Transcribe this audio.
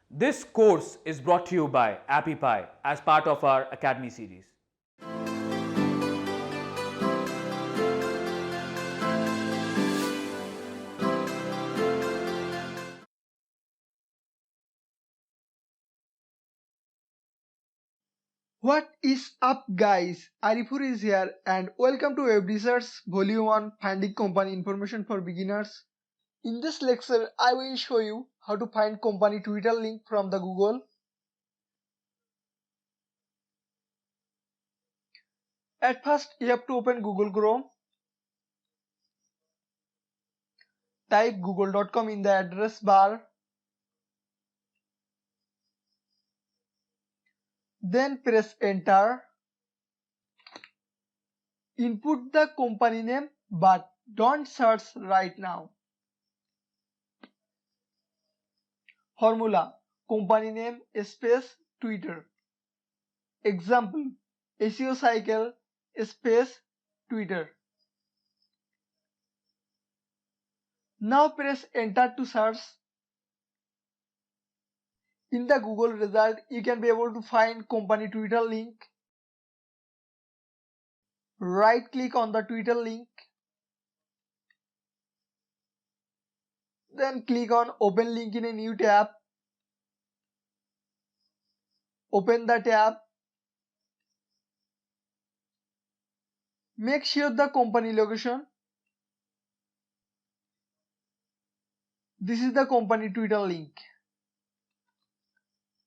This course is brought to you by AppyPie as part of our Academy series. What is up guys, Arifur is here and welcome to Web Research Volume 1 Finding Company Information for Beginners. In this lecture, I will show you how to find company Twitter link from the Google. At first, you have to open Google Chrome. Type google.com in the address bar. Then press enter. Input the company name but don't search right now. Formula: company name space Twitter. Example: SEO cycle space Twitter. Now press enter to search. In the Google result, you can be able to find company Twitter link. Right click on the Twitter link. Then click on open link in a new tab. Open the tab. Make sure the company location. This is the company Twitter link.